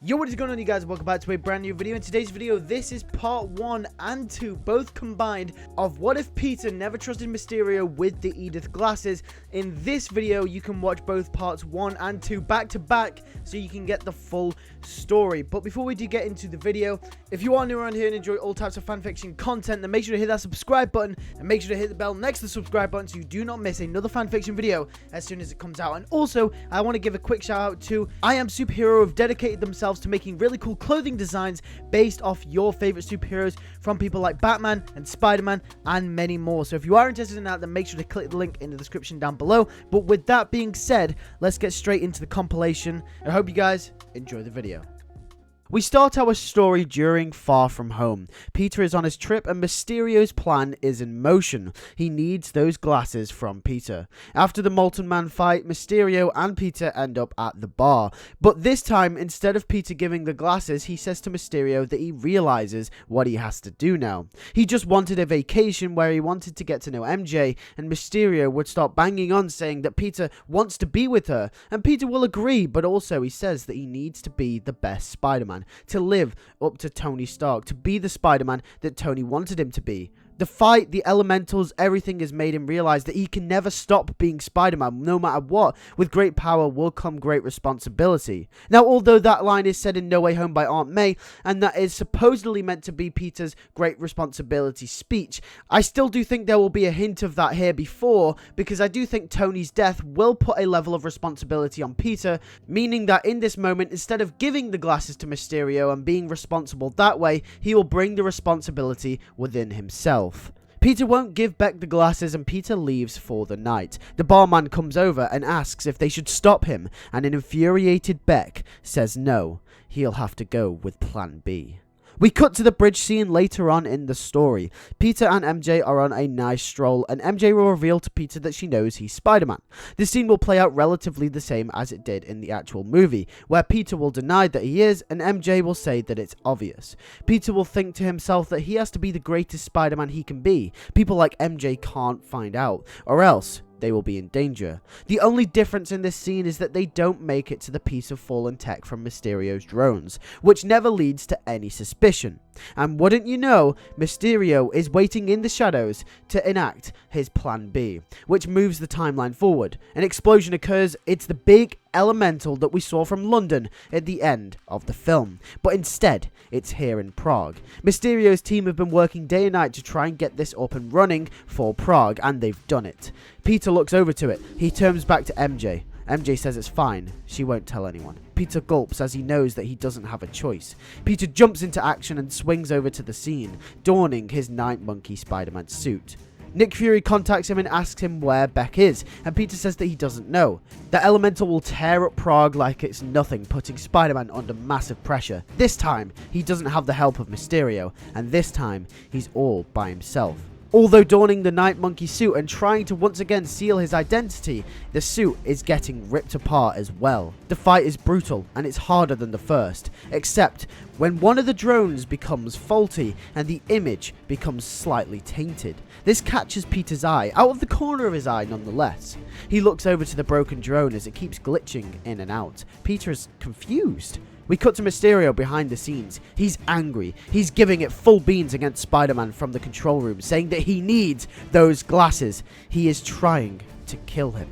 Yo, what is going on, you guys? Welcome back to a brand new video. In today's video, this is part 1 and 2, both combined, of what if Peter never trusted Mysterio with the Edith Glasses. In this video, you can watch both parts 1 and 2 back to back, so you can get the full story. But before we do get into the video, if you are new around here and enjoy all types of fanfiction content, then make sure to hit that subscribe button, and make sure to hit the bell next to the subscribe button so you do not miss another fanfiction video as soon as it comes out. And also, I want to give a quick shout out to I Am Superhero, who have dedicated themselves to making really cool clothing designs based off your favorite superheroes from people like Batman and Spider-Man and many more. So if you are interested in that, then make sure to click the link in the description down below. But with that being said, let's get straight into the compilation. I hope you guys enjoy the video. We start our story during Far From Home. Peter is on his trip and Mysterio's plan is in motion. He needs those glasses from Peter. After the Molten Man fight, Mysterio and Peter end up at the bar. But this time, instead of Peter giving the glasses, he says to Mysterio that he realizes what he has to do now. He just wanted a vacation where he wanted to get to know MJ, and Mysterio would start banging on saying that Peter wants to be with her, and Peter will agree, but also he says that he needs to be the best Spider-Man, to live up to Tony Stark, to be the Spider-Man that Tony wanted him to be. The fight, the elementals, everything has made him realize that he can never stop being Spider-Man, no matter what. With great power will come great responsibility. Now, although that line is said in No Way Home by Aunt May, and that is supposedly meant to be Peter's great responsibility speech, I still do think there will be a hint of that here before, because I do think Tony's death will put a level of responsibility on Peter, meaning that in this moment, instead of giving the glasses to Mysterio and being responsible that way, he will bring the responsibility within himself. Peter won't give Beck the glasses and Peter leaves for the night. The barman comes over and asks if they should stop him, and an infuriated Beck says no, he'll have to go with plan B. We cut to the bridge scene later on in the story. Peter and MJ are on a nice stroll, and MJ will reveal to Peter that she knows he's Spider-Man. This scene will play out relatively the same as it did in the actual movie, where Peter will deny that he is, and MJ will say that it's obvious. Peter will think to himself that he has to be the greatest Spider-Man he can be. People like MJ can't find out, or else they will be in danger. The only difference in this scene is that they don't make it to the piece of fallen tech from Mysterio's drones, which never leads to any suspicion. And wouldn't you know, Mysterio is waiting in the shadows to enact his plan B, which moves the timeline forward. An explosion occurs. It's the big elemental that we saw from London at the end of the film, but instead it's here in Prague. Mysterio's team have been working day and night to try and get this up and running for Prague, and they've done it. Peter looks over to it. He turns back to MJ. MJ says it's fine, she won't tell anyone. Peter gulps as he knows that he doesn't have a choice. Peter jumps into action and swings over to the scene, donning his Night Monkey Spider-Man suit. Nick Fury contacts him and asks him where Beck is, and Peter says that he doesn't know. The elemental will tear up Prague like it's nothing, putting Spider-Man under massive pressure. This time, he doesn't have the help of Mysterio, and this time, he's all by himself. Although donning the Night Monkey suit and trying to once again seal his identity, the suit is getting ripped apart as well. The fight is brutal, and it's harder than the first, except when one of the drones becomes faulty and the image becomes slightly tainted. This catches Peter's eye, out of the corner of his eye nonetheless. He looks over to the broken drone as it keeps glitching in and out. Peter is confused. We cut to Mysterio behind the scenes. He's angry. He's giving it full beans against Spider-Man from the control room, saying that he needs those glasses. He is trying to kill him.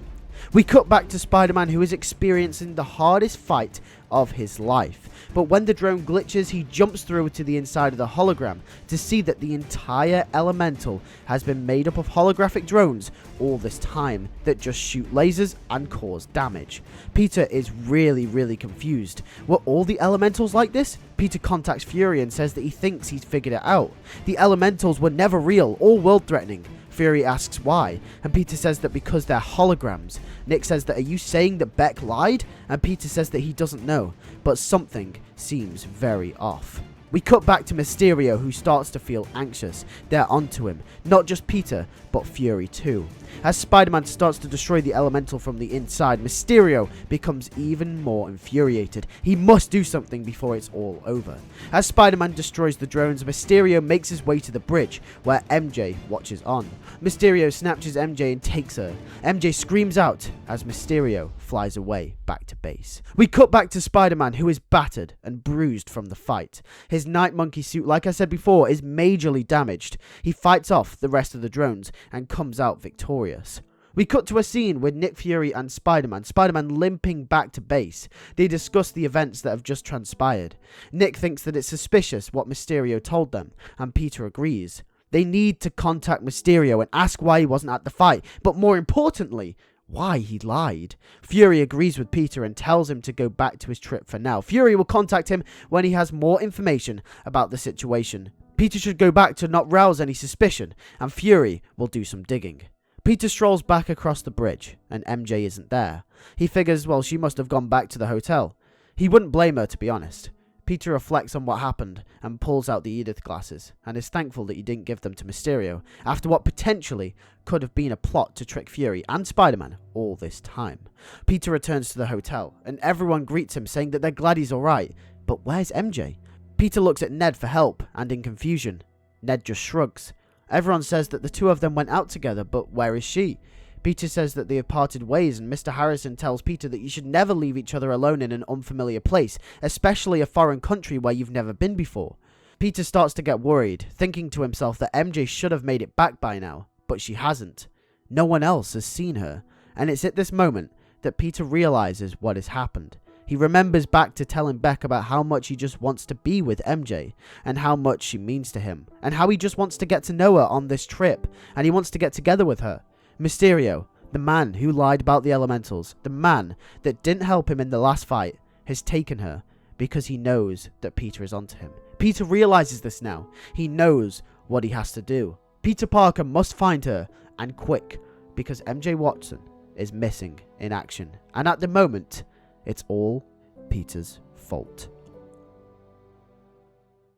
We cut back to Spider-Man, who is experiencing the hardest fight of his life. But when the drone glitches, he jumps through to the inside of the hologram to see that the entire elemental has been made up of holographic drones all this time that just shoot lasers and cause damage. Peter is really confused. Were all the elementals like this? Peter contacts Fury and says that he thinks he's figured it out. The elementals were never real or world-threatening. Fury asks why, and Peter says that because they're holograms. Nick says that, are you saying that Beck lied? And Peter says that he doesn't know, but something seems very off. We cut back to Mysterio, who starts to feel anxious. They're onto him. Not just Peter, but Fury too. As Spider-Man starts to destroy the elemental from the inside, Mysterio becomes even more infuriated. He must do something before it's all over. As Spider-Man destroys the drones, Mysterio makes his way to the bridge, where MJ watches on. Mysterio snatches MJ and takes her. MJ screams out as Mysterio flies away back to base. We cut back to Spider-Man, who is battered and bruised from the fight. His Night Monkey suit, like I said before, is majorly damaged. He fights off the rest of the drones and comes out victorious. We cut to a scene with Nick Fury and Spider-Man limping back to base. They discuss the events that have just transpired. Nick thinks that it's suspicious what Mysterio told them, and Peter agrees. They need to contact Mysterio and ask why he wasn't at the fight, but more importantly, why he lied. Fury agrees with Peter and tells him to go back to his trip for now. Fury will contact him when he has more information about the situation. Peter should go back to not rouse any suspicion, and Fury will do some digging. Peter strolls back across the bridge, and MJ isn't there. He figures, well, she must have gone back to the hotel. He wouldn't blame her, to be honest. Peter reflects on what happened and pulls out the Edith glasses, and is thankful that he didn't give them to Mysterio, after what potentially could have been a plot to trick Fury and Spider-Man all this time. Peter returns to the hotel, and everyone greets him, saying that they're glad he's alright. But where's MJ? Peter looks at Ned for help, and in confusion, Ned just shrugs. Everyone says that the two of them went out together, but where is she? Peter says that they have parted ways, and Mr. Harrison tells Peter that you should never leave each other alone in an unfamiliar place, especially a foreign country where you've never been before. Peter starts to get worried, thinking to himself that MJ should have made it back by now, but she hasn't. No one else has seen her, and it's at this moment that Peter realizes what has happened. He remembers back to telling Beck about how much he just wants to be with MJ, and how much she means to him, and how he just wants to get to know her on this trip, and he wants to get together with her. Mysterio, the man who lied about the elementals, the man that didn't help him in the last fight, has taken her because he knows that Peter is onto him. Peter realizes this now. He knows what he has to do. Peter Parker must find her, and quick, because MJ Watson is missing in action. And at the moment, it's all Peter's fault.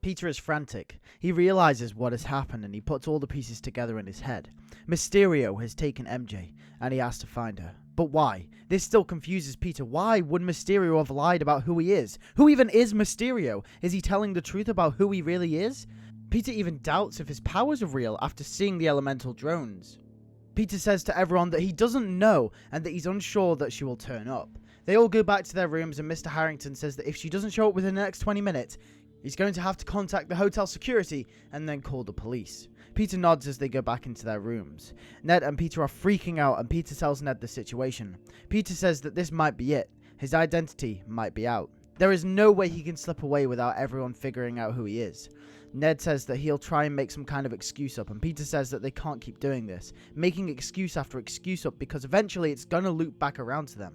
Peter is frantic. He realizes what has happened and he puts all the pieces together in his head. Mysterio has taken MJ and he has to find her. But why? This still confuses Peter. Why would Mysterio have lied about who he is? Who even is Mysterio? Is he telling the truth about who he really is? Peter even doubts if his powers are real after seeing the elemental drones. Peter says to everyone that he doesn't know and that he's unsure that she will turn up. They all go back to their rooms and Mr. Harrington says that if she doesn't show up within the next 20 minutes, he's going to have to contact the hotel security and then call the police. Peter nods as they go back into their rooms. Ned and Peter are freaking out and Peter tells Ned the situation. Peter says that this might be it. His identity might be out. There is no way he can slip away without everyone figuring out who he is. Ned says that he'll try and make some kind of excuse up, and Peter says that they can't keep doing this, making excuse after excuse up because eventually it's gonna loop back around to them.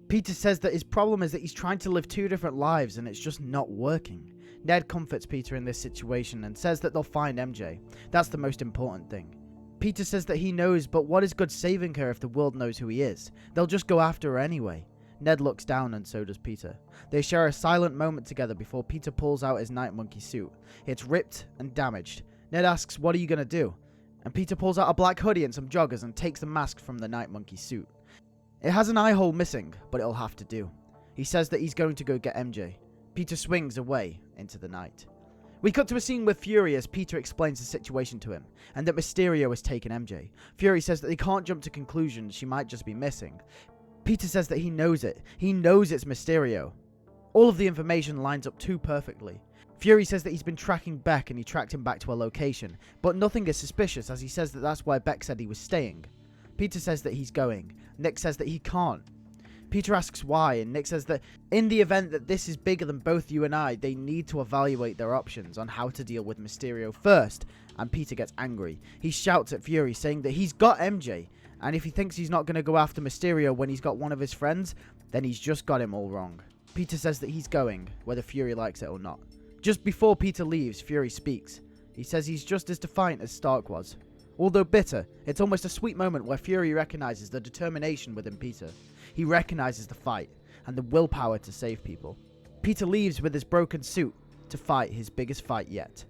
Peter says that his problem is that he's trying to live two different lives and it's just not working. Ned comforts Peter in this situation and says that they'll find MJ. That's the most important thing. Peter says that he knows, but what is good saving her if the world knows who he is? They'll just go after her anyway. Ned looks down and so does Peter. They share a silent moment together before Peter pulls out his Night Monkey suit. It's ripped and damaged. Ned asks, "What are you gonna do?" And Peter pulls out a black hoodie and some joggers and takes the mask from the Night Monkey suit. It has an eye hole missing, but it'll have to do. He says that he's going to go get MJ. Peter swings away into the night. We cut to a scene with Fury as Peter explains the situation to him, and that Mysterio has taken MJ. Fury says that they can't jump to conclusions, she might just be missing. Peter says that he knows it. He knows it's Mysterio. All of the information lines up too perfectly. Fury says that he's been tracking Beck and he tracked him back to a location, but nothing is suspicious as he says that that's where Beck said he was staying. Peter says that he's going. Nick says that he can't. Peter asks why, and Nick says that in the event that this is bigger than both you and I, they need to evaluate their options on how to deal with Mysterio first, and Peter gets angry. He shouts at Fury, saying that he's got MJ, and if he thinks he's not going to go after Mysterio when he's got one of his friends, then he's just got him all wrong. Peter says that he's going, whether Fury likes it or not. Just before Peter leaves, Fury speaks. He says he's just as defiant as Stark was. Although bitter, it's almost a sweet moment where Fury recognizes the determination within Peter. He recognizes the fight, and the willpower to save people. Peter leaves with his broken suit, to fight his biggest fight yet.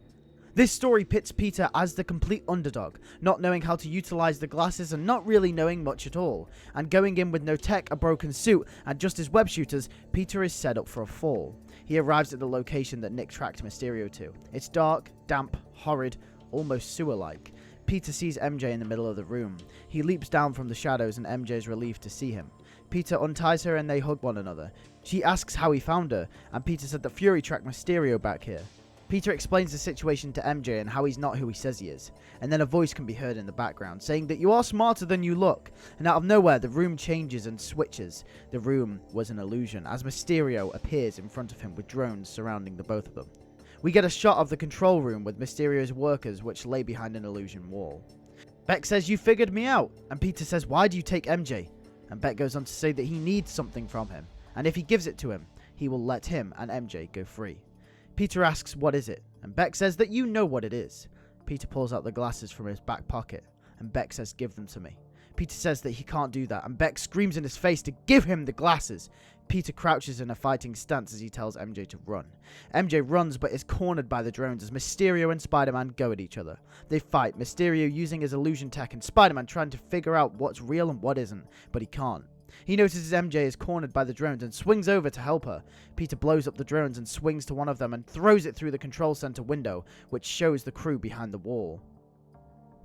This story pits Peter as the complete underdog, not knowing how to utilize the glasses and not really knowing much at all. And going in with no tech, a broken suit, and just his web shooters, Peter is set up for a fall. He arrives at the location that Nick tracked Mysterio to. It's dark, damp, horrid, almost sewer-like. Peter sees MJ in the middle of the room. He leaps down from the shadows and MJ is relieved to see him. Peter unties her and they hug one another. She asks how he found her, and Peter said that Fury tracked Mysterio back here. Peter explains the situation to MJ and how he's not who he says he is, and then a voice can be heard in the background saying that you are smarter than you look, and out of nowhere the room changes and switches. The room was an illusion as Mysterio appears in front of him with drones surrounding the both of them. We get a shot of the control room with Mysterio's workers which lay behind an illusion wall. Beck says, "You figured me out," and Peter says, "Why do you take MJ?" And Beck goes on to say that he needs something from him, and if he gives it to him, he will let him and MJ go free. Peter asks, "What is it?" And Beck says that you know what it is. Peter pulls out the glasses from his back pocket, and Beck says, "Give them to me." Peter says that he can't do that, and Beck screams in his face to give him the glasses. Peter crouches in a fighting stance as he tells MJ to run. MJ runs but is cornered by the drones as Mysterio and Spider-Man go at each other. They fight, Mysterio using his illusion tech and Spider-Man trying to figure out what's real and what isn't, but he can't. He notices MJ is cornered by the drones and swings over to help her. Peter blows up the drones and swings to one of them and throws it through the control center window, which shows the crew behind the wall.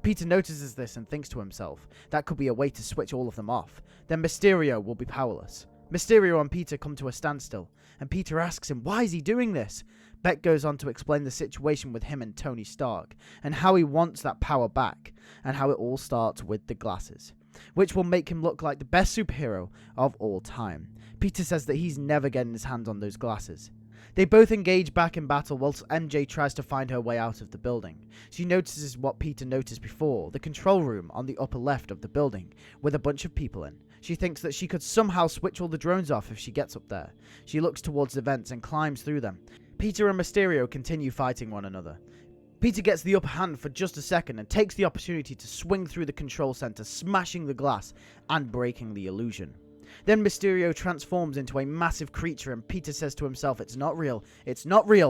Peter notices this and thinks to himself, that could be a way to switch all of them off. Then Mysterio will be powerless. Mysterio and Peter come to a standstill, and Peter asks him, why is he doing this? Beck goes on to explain the situation with him and Tony Stark, and how he wants that power back, and how it all starts with the glasses, which will make him look like the best superhero of all time. Peter says that he's never getting his hands on those glasses. They both engage back in battle whilst MJ tries to find her way out of the building. She notices what Peter noticed before, the control room on the upper left of the building, with a bunch of people in. She thinks that she could somehow switch all the drones off if she gets up there. She looks towards the vents and climbs through them. Peter and Mysterio continue fighting one another. Peter gets the upper hand for just a second and takes the opportunity to swing through the control center, smashing the glass and breaking the illusion. Then Mysterio transforms into a massive creature and Peter says to himself, it's not real,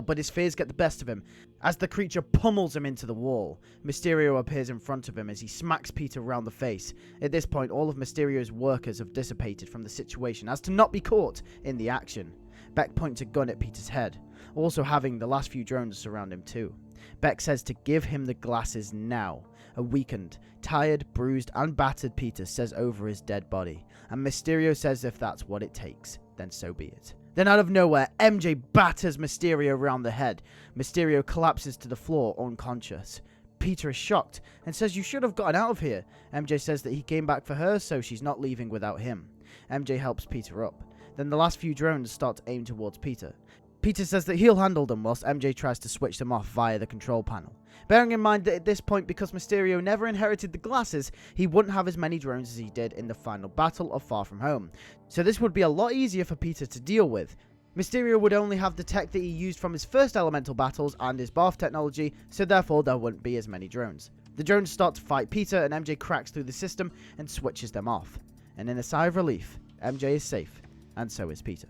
but his fears get the best of him as the creature pummels him into the wall. Mysterio appears in front of him as he smacks Peter around the face. At this point, all of Mysterio's workers have dissipated from the situation as to not be caught in the action. Beck points a gun at Peter's head, also having the last few drones surround him too. Beck says to give him the glasses now. A weakened, tired, bruised and battered Peter says over his dead body, and Mysterio says if that's what it takes, then so be it. Then out of nowhere, MJ batters Mysterio around the head. Mysterio collapses to the floor unconscious. Peter is shocked and says you should have gotten out of here. MJ says that he came back for her, so she's not leaving without him. MJ helps Peter up. Then the last few drones start to aim towards Peter. Peter says that he'll handle them whilst MJ tries to switch them off via the control panel. Bearing in mind that at this point, because Mysterio never inherited the glasses, he wouldn't have as many drones as he did in the final battle of Far From Home. So this would be a lot easier for Peter to deal with. Mysterio would only have the tech that he used from his first elemental battles and his barf technology, so therefore there wouldn't be as many drones. The drones start to fight Peter and MJ cracks through the system and switches them off. And in a sigh of relief, MJ is safe, and so is Peter.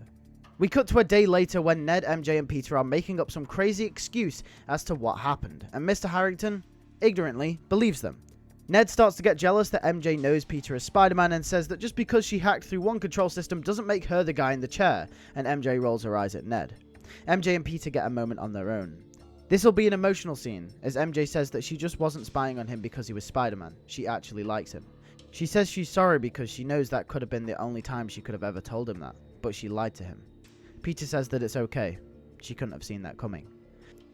We cut to a day later when Ned, MJ and Peter are making up some crazy excuse as to what happened, and Mr. Harrington, ignorantly, believes them. Ned starts to get jealous that MJ knows Peter is Spider-Man and says that just because she hacked through one control system doesn't make her the guy in the chair, and MJ rolls her eyes at Ned. MJ and Peter get a moment on their own. This will be an emotional scene, as MJ says that she just wasn't spying on him because he was Spider-Man, she actually likes him. She says she's sorry because she knows that could have been the only time she could have ever told him that, but she lied to him. Peter says that it's okay. She couldn't have seen that coming.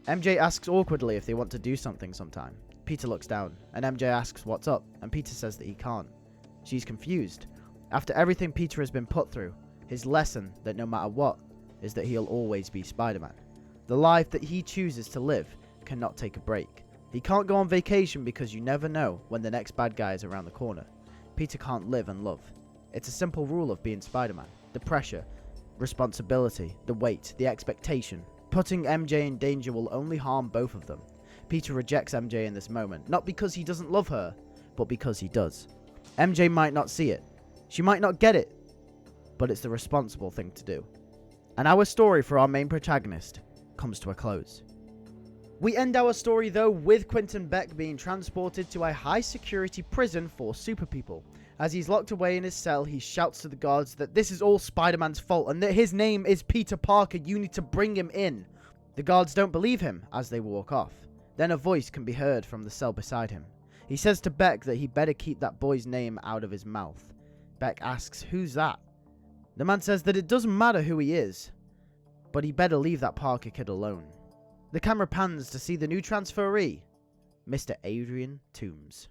MJ asks awkwardly if they want to do something sometime. Peter looks down, and MJ asks what's up, and Peter says that he can't. She's confused. After everything Peter has been put through, his lesson that no matter what, is that he'll always be Spider-Man. The life that he chooses to live cannot take a break. He can't go on vacation because you never know when the next bad guy is around the corner. Peter can't live and love. It's a simple rule of being Spider-Man. The pressure, responsibility, the weight, the expectation. Putting MJ in danger will only harm both of them. Peter rejects MJ in this moment, not because he doesn't love her, but because he does. MJ might not see it. She might not get it, but it's the responsible thing to do. And our story for our main protagonist, comes to a close. We end our story though with Quinten Beck being transported to a high security prison for super people. As he's locked away in his cell, he shouts to the guards that this is all Spider-Man's fault and that his name is Peter Parker, you need to bring him in. The guards don't believe him as they walk off. Then a voice can be heard from the cell beside him. He says to Beck that he better keep that boy's name out of his mouth. Beck asks, who's that? The man says that it doesn't matter who he is, but he better leave that Parker kid alone. The camera pans to see the new transferee, Mr. Adrian Toomes.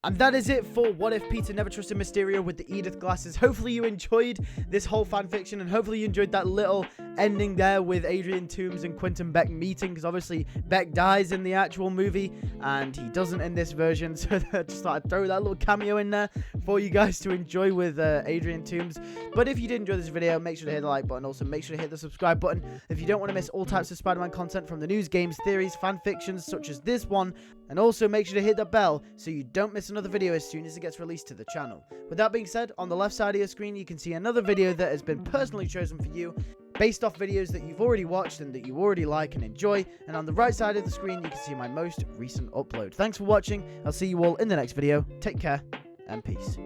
And that is it for What If Peter Never Trusted Mysterio with the Edith Glasses. Hopefully you enjoyed this whole fanfiction, and hopefully you enjoyed that little ending there with Adrian Toomes and Quinten Beck meeting, because obviously Beck dies in the actual movie and he doesn't in this version, so I just thought I'd throw that little cameo in there for you guys to enjoy with Adrian Toomes. But if you did enjoy this video, make sure to hit the like button. Also make sure to hit the subscribe button if you don't want to miss all types of Spider-Man content from the news, games, theories, fanfictions such as this one. And also make sure to hit that bell so you don't miss another video as soon as it gets released to the channel. With that being said, on the left side of your screen you can see another video that has been personally chosen for you, based off videos that you've already watched and that you already like and enjoy. And on the right side of the screen you can see my most recent upload. Thanks for watching. I'll see you all in the next video. Take care and peace.